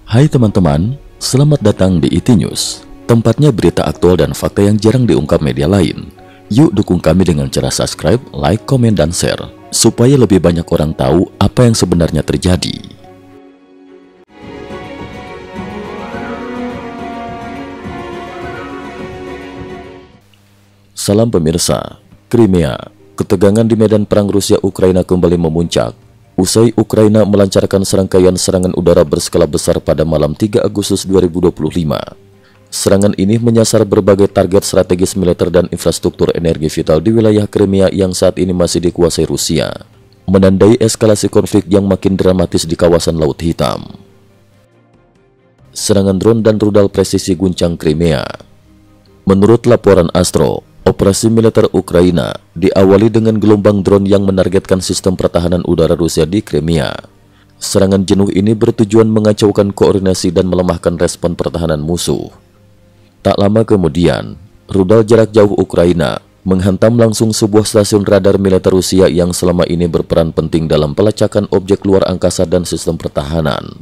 Hai teman-teman, selamat datang di IT News, tempatnya berita aktual dan fakta yang jarang diungkap media lain. Yuk dukung kami dengan cara subscribe, like, komen, dan share, supaya lebih banyak orang tahu apa yang sebenarnya terjadi. Salam pemirsa, Crimea, ketegangan di medan perang Rusia-Ukraina kembali memuncak. Usai Ukraina melancarkan serangkaian serangan udara berskala besar pada malam 3 Agustus 2025. Serangan ini menyasar berbagai target strategis militer dan infrastruktur energi vital di wilayah Crimea yang saat ini masih dikuasai Rusia, menandai eskalasi konflik yang makin dramatis di kawasan Laut Hitam. Serangan drone dan rudal presisi guncang Crimea. Menurut laporan Astro, operasi militer Ukraina diawali dengan gelombang drone yang menargetkan sistem pertahanan udara Rusia di Crimea. Serangan jenuh ini bertujuan mengacaukan koordinasi dan melemahkan respon pertahanan musuh. Tak lama kemudian, rudal jarak jauh Ukraina menghantam langsung sebuah stasiun radar militer Rusia yang selama ini berperan penting dalam pelacakan objek luar angkasa dan sistem pertahanan.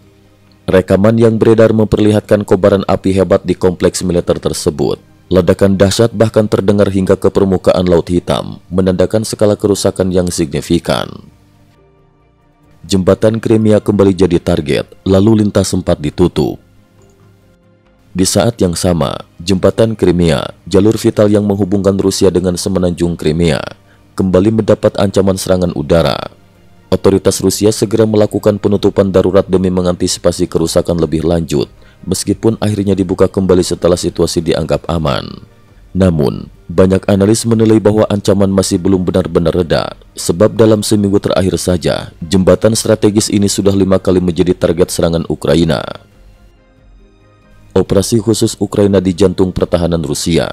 Rekaman yang beredar memperlihatkan kobaran api hebat di kompleks militer tersebut. Ledakan dahsyat bahkan terdengar hingga ke permukaan Laut Hitam, menandakan skala kerusakan yang signifikan. Jembatan Crimea kembali jadi target, lalu lintas sempat ditutup. Di saat yang sama, jembatan Crimea, jalur vital yang menghubungkan Rusia dengan semenanjung Crimea, kembali mendapat ancaman serangan udara. Otoritas Rusia segera melakukan penutupan darurat demi mengantisipasi kerusakan lebih lanjut, meskipun akhirnya dibuka kembali setelah situasi dianggap aman. Namun, banyak analis menilai bahwa ancaman masih belum benar-benar reda, sebab dalam seminggu terakhir saja, jembatan strategis ini sudah 5 kali menjadi target serangan Ukraina. Operasi khusus Ukraina di jantung pertahanan Rusia.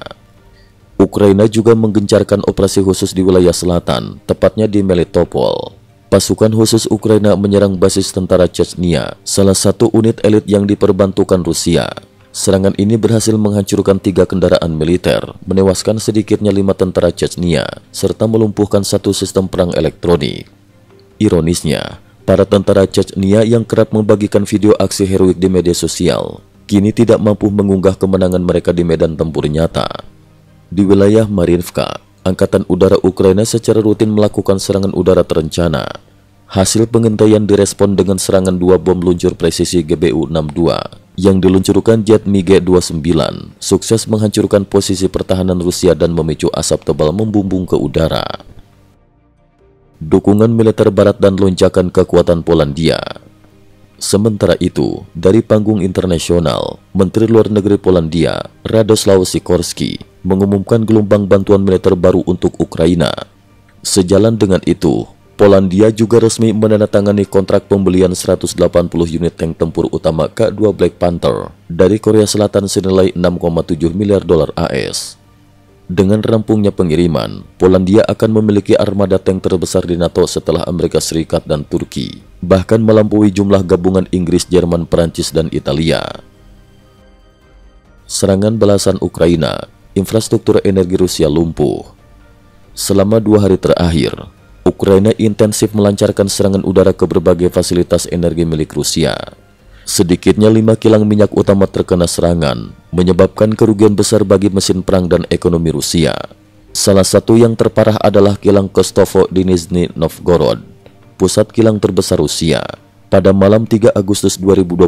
Ukraina juga menggencarkan operasi khusus di wilayah selatan, tepatnya di Melitopol. Pasukan khusus Ukraina menyerang basis tentara Chechnya, salah satu unit elit yang diperbantukan Rusia. Serangan ini berhasil menghancurkan 3 kendaraan militer, menewaskan sedikitnya 5 tentara Chechnya, serta melumpuhkan 1 sistem perang elektronik. Ironisnya, para tentara Chechnya yang kerap membagikan video aksi heroik di media sosial, kini tidak mampu mengunggah kemenangan mereka di medan tempur nyata. Di wilayah Mariinka, Angkatan Udara Ukraina secara rutin melakukan serangan udara terencana. Hasil pengintaian direspon dengan serangan 2 bom luncur presisi GBU-62 yang diluncurkan jet MiG-29, sukses menghancurkan posisi pertahanan Rusia dan memicu asap tebal membumbung ke udara. Dukungan militer Barat dan lonjakan kekuatan Polandia. Sementara itu, dari panggung internasional, Menteri Luar Negeri Polandia, Radosław Sikorski, mengumumkan gelombang bantuan militer baru untuk Ukraina. Sejalan dengan itu, Polandia juga resmi menandatangani kontrak pembelian 180 unit tank tempur utama K2 Black Panther dari Korea Selatan senilai 6,7 miliar dolar AS. Dengan rampungnya pengiriman, Polandia akan memiliki armada tank terbesar di NATO setelah Amerika Serikat dan Turki, bahkan melampaui jumlah gabungan Inggris, Jerman, Perancis, dan Italia. Serangan balasan Ukraina, infrastruktur energi Rusia lumpuh. Selama 2 hari terakhir, Ukraina intensif melancarkan serangan udara ke berbagai fasilitas energi milik Rusia. Sedikitnya 5 kilang minyak utama terkena serangan, menyebabkan kerugian besar bagi mesin perang dan ekonomi Rusia. Salah satu yang terparah adalah kilang Kostovo di Nizhny Novgorod, pusat kilang terbesar Rusia. Pada malam 3 Agustus 2025,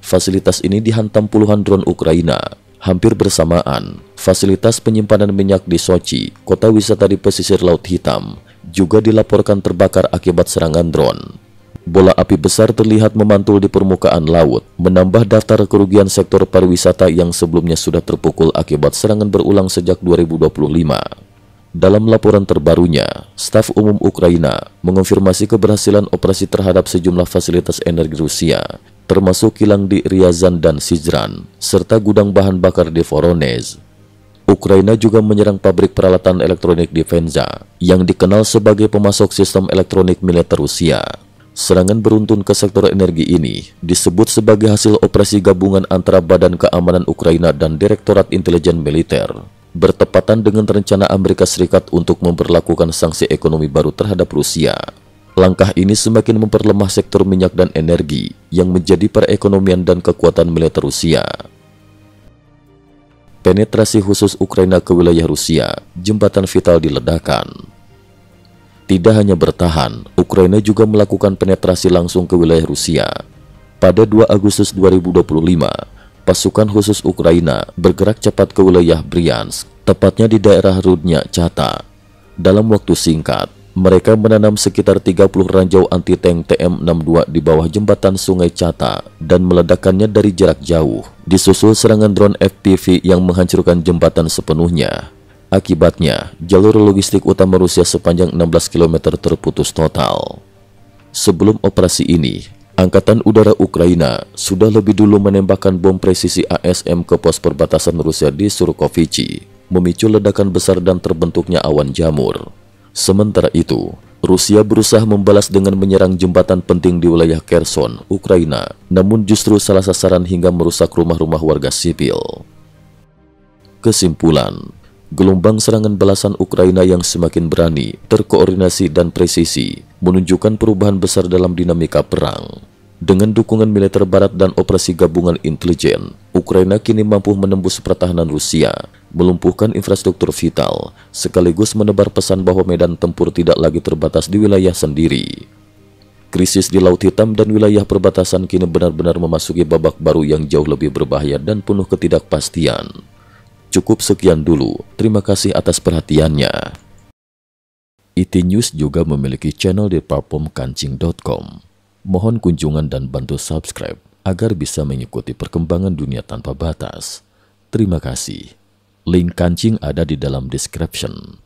fasilitas ini dihantam puluhan drone Ukraina. Hampir bersamaan, fasilitas penyimpanan minyak di Sochi, kota wisata di pesisir Laut Hitam, juga dilaporkan terbakar akibat serangan drone. Bola api besar terlihat memantul di permukaan laut, menambah daftar kerugian sektor pariwisata yang sebelumnya sudah terpukul akibat serangan berulang sejak 2025. Dalam laporan terbarunya, Staf Umum Ukraina mengonfirmasi keberhasilan operasi terhadap sejumlah fasilitas energi Rusia, termasuk kilang di Ryazan dan Syzran, serta gudang bahan bakar di Voronezh. Ukraina juga menyerang pabrik peralatan elektronik di Venza, yang dikenal sebagai pemasok sistem elektronik militer Rusia. Serangan beruntun ke sektor energi ini disebut sebagai hasil operasi gabungan antara Badan Keamanan Ukraina dan Direktorat Intelijen Militer, bertepatan dengan rencana Amerika Serikat untuk memperlakukan sanksi ekonomi baru terhadap Rusia. Langkah ini semakin memperlemah sektor minyak dan energi yang menjadi perekonomian dan kekuatan militer Rusia. Penetrasi khusus Ukraina ke wilayah Rusia, jembatan vital diledakkan. Tidak hanya bertahan, Ukraina juga melakukan penetrasi langsung ke wilayah Rusia. Pada 2 Agustus 2025, pasukan khusus Ukraina bergerak cepat ke wilayah Bryansk, tepatnya di daerah Rudnya Chata. Dalam waktu singkat, mereka menanam sekitar 30 ranjau anti-tank TM62 di bawah jembatan Sungai Chata dan meledakkannya dari jarak jauh, disusul serangan drone FPV yang menghancurkan jembatan sepenuhnya. Akibatnya, jalur logistik utama Rusia sepanjang 16 km terputus total. Sebelum operasi ini, Angkatan Udara Ukraina sudah lebih dulu menembakkan bom presisi ASM ke pos perbatasan Rusia di Surkovichi, memicu ledakan besar dan terbentuknya awan jamur. Sementara itu, Rusia berusaha membalas dengan menyerang jembatan penting di wilayah Kherson, Ukraina, namun justru salah sasaran hingga merusak rumah-rumah warga sipil. Kesimpulan, gelombang serangan balasan Ukraina yang semakin berani, terkoordinasi dan presisi menunjukkan perubahan besar dalam dinamika perang. Dengan dukungan militer barat dan operasi gabungan intelijen, Ukraina kini mampu menembus pertahanan Rusia, melumpuhkan infrastruktur vital, sekaligus menebar pesan bahwa medan tempur tidak lagi terbatas di wilayah sendiri. Krisis di Laut Hitam dan wilayah perbatasan kini benar-benar memasuki babak baru yang jauh lebih berbahaya dan penuh ketidakpastian. Cukup sekian dulu, terima kasih atas perhatiannya. IT News juga memiliki channel di platform kancing.com. Mohon kunjungan dan bantu subscribe agar bisa mengikuti perkembangan dunia tanpa batas. Terima kasih. Link kancing ada di dalam description.